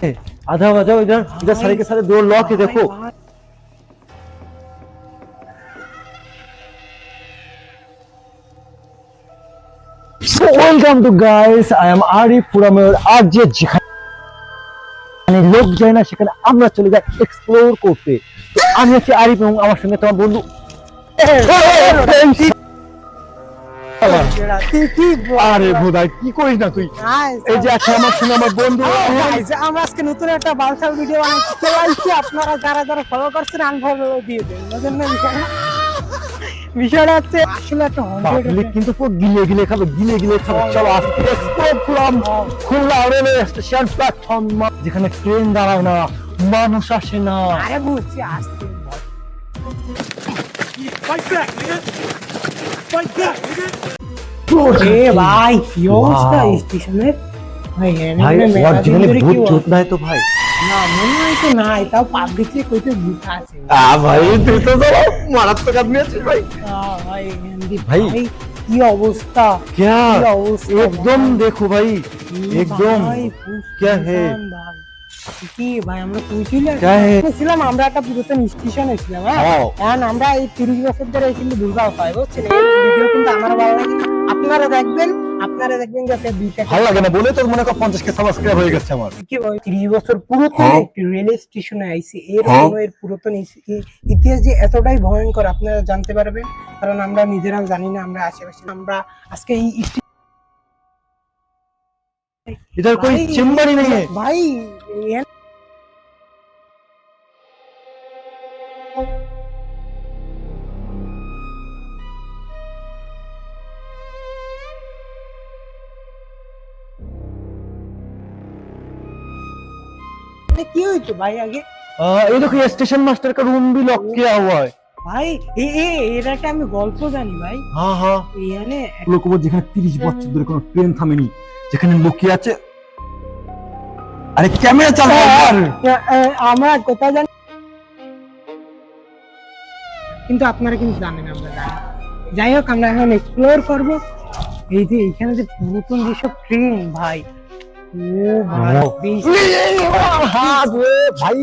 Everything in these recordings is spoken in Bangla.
आधा बजाओ इधर इधर सारे के सारे डोर लॉक है देखो। So welcome to guys, I am Arif Puramer। आज যেখানে লোক যায় না সেখানে আমরা চলে যাই এক্সপ্লোর করতে। তো আমি হচ্ছে আরিফ এবং আমার সঙ্গে তোমার বন্ধু আরে ভোদাই কি করিস না তুই? এই যে আছে আমার সঙ্গে আমার বন্ধু। আমরা আজকে নতুন একটা বালসাল ভিডিও বানাচ্ছি, চলে আসছি। আপনারা যারা যারা ফলো করছেন আনফলো দিয়ে দেন। বিষয়টা হচ্ছে আসলে একটা পাবলিক কিন্তু পুরো গিলে গিলে খাবে, গিলে গিলে খাবে। চলো আজকে এক্সপ্লোর করলাম খুলনা রেলওয়ে স্টেশন প্ল্যাটফর্ম, যেখানে ট্রেন দাঁড়ায় না, মানুষ আসে না। আরে বুঝছি আসতে ভাই কি অবস্থা স্টেশনের। ভাই ভূত চোট নাই তো ভাই? না মনে হয় তো নাই, তাও পাবলিকলি কইতে ভূত আছে। ভাই তুই তো মারাত্মক আদমি আছিস ভাই। ভাই কি অবস্থা, क्या কি অবস্থা एकदम देखो भाई एकदम क्या है কি ভাই। আমরা কইছিলাম क्या है ছিলাম, আমরা একটা পুরাতন স্টেশনে ছিলাম। হ্যাঁ এখন আমরা এই 30 বছর ধরে কিন্তু দুর্গা পাই, বুঝছেন? এই ভিডিও কিন্তু আমার ভালো লাগে, আপনারা দেখবেন যে একটা দুইটা ভালো লাগে না বলে তোর মনে কর 50 কে সাবস্ক্রাইব হয়ে গেছে আমার। কি ভাই 30 বছর পুরাতন একটি রেল স্টেশনে আইছি, এর পুরাতন ইতিহাস যে এতটাই ভয়ঙ্কর আপনারা জানতে পারবেন, কারণ আমরা নিজেরাও জানি না। আমরা আশেপাশে আমরা আজকে এই इधर कोई चेम्बर ही नहीं है भाई। কি হইতো ভাই আগে? ये देखो ये स्टेशन मास्टर का रूम भी लॉक किया हुआ है ভাই। এর একটা আমি গল্প জানি ভাই। हाँ हाँ এখানে লোক যেখানে 30 বছর ধরে কোনো ট্রেন থামেনি, যেখানে লুকিয়ে আছে। আরে ক্যামেরা চালু কর। আমরা কোথায় জানি কিন্তু আপনারা কিন্তু জানেন, আমরা জানি। যাই হোক আমরা এখন এক্সপ্লোর করব। এই যে এখানে যে পুরাতন যেসব ট্রেন ভাই, ও ভাই हाथ रे भाई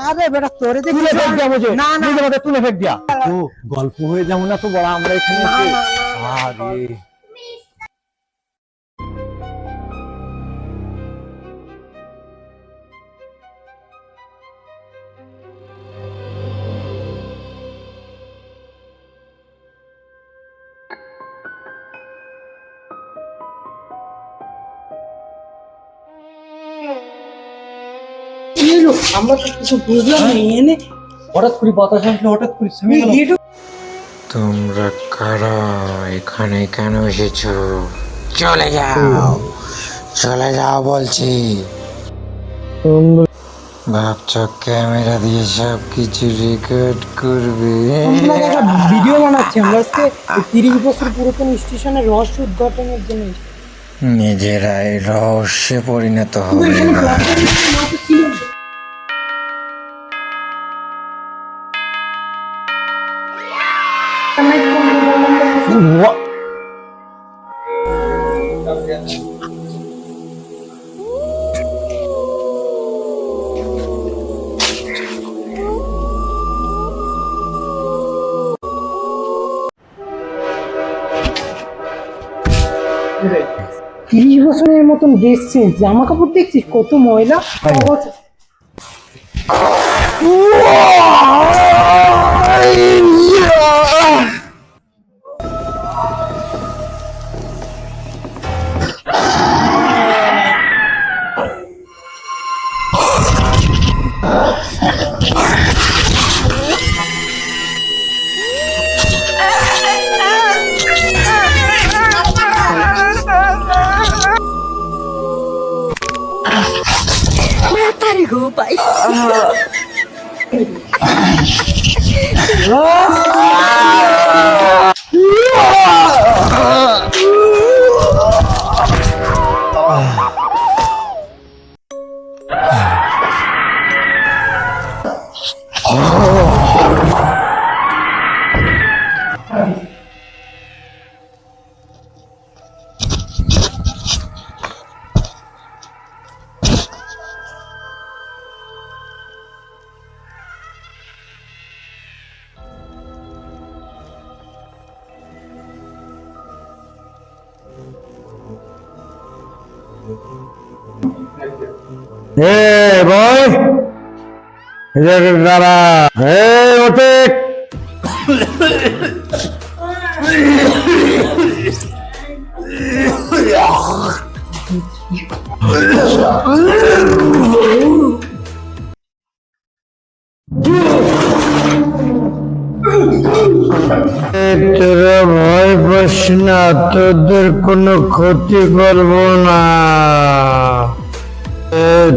আরে বেটা তোরে যে তুলে ফেক দিয়া মুঝে, না না নিজে মধ্যে তুলে ফেক দিয়া। তো গল্প হয়ে যাবো না তো বড় আমরা এখানে না, এসে। না, না, আরে আমরা তো কিছু বুঝলাম না। এনে হঠাৎ করে বাতাস আসলে হঠাৎ করে থেমে গেল। তোমরা কারা, এখানে কেন এসেছো? চলে যাও বলছি। ভাবছো ক্যামেরা দিয়ে সব কিছু রেকর্ড করবে? ভিডিও বানাচ্ছি আমরা আজকে 30 বছর পুরাতন স্টেশনের রহস্য উদ্ঘাটনের জন্য। নিজেরাই রহস্যে পরিণত হবে না। তিরিশ বছরের মতন ড্রেস চেঞ্জ, জামা কাপড় দেখছিস কত ময়লা। বয় দাঁড়া, ওঠে। তোরা ভয় পাস না, তোদের কোনো ক্ষতি করবো না।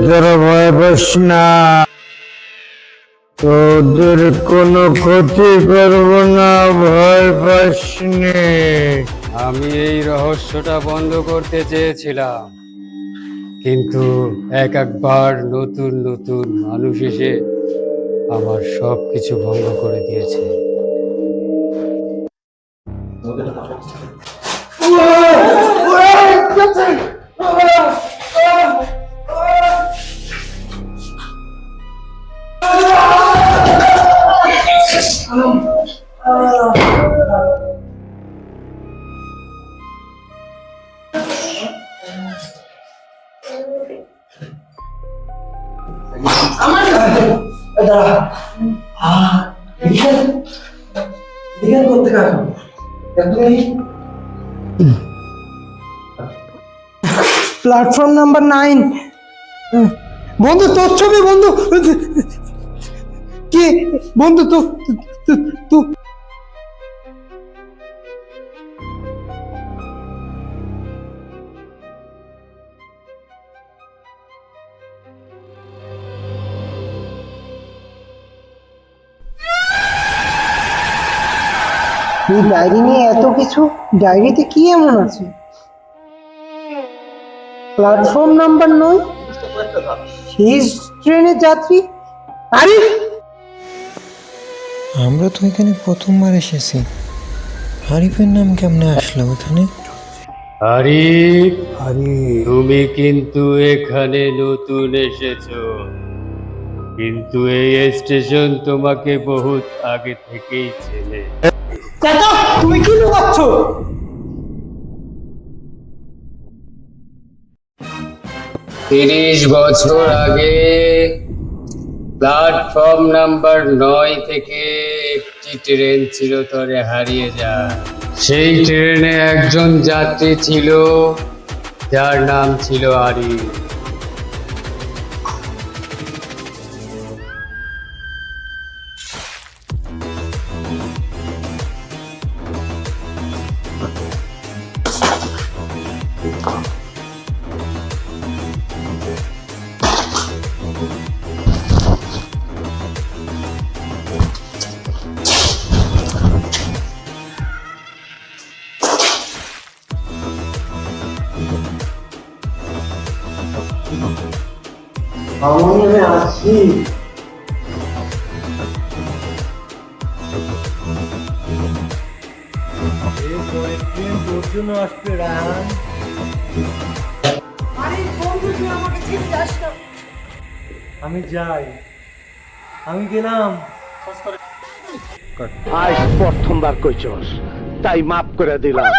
তোরা ভয় পাস না, তোদের কোনো ক্ষতি করবো না, ভয় পাস নে। আমি এই রহস্যটা বন্ধ করতে চেয়েছিলাম, কিন্তু একবার নতুন নতুন মানুষ এসে আমার সবকিছু ভঙ্গ করে দিয়েছে। Platform number 9। বন্ধু তোর ছবি, বন্ধু কে বন্ধু? তো তো এই ডায়েরি নিয়ে এত কিছু, ডায়েরিতে কি এমন আছে? প্ল্যাটফর্ম নাম্বার 9, শেষ ট্রেনের যাত্রী আরিফ। আমরা তো এখানে প্রথমবার এসেছি, আরিফের নাম কেমনে আসলো এখানে? আরিফ, তুমি কিন্তু এখানে নতুন এসেছো, কিন্তু এই স্টেশন তোমাকে বহুত আগে থেকেই চেনে। চাচা তুমি কি লুকাচ্ছ? 30 বছর আগে প্ল্যাটফর্ম নাম্বার 9 থেকে একটি ট্রেন চিরতরে হারিয়ে যায়। সেই ট্রেনে একজন যাত্রী ছিল যার নাম ছিল আরিফ। আমি যাই, আমি গেলাম। আজ প্রথমবার কইছস, তাই মাফ করে দিলাম।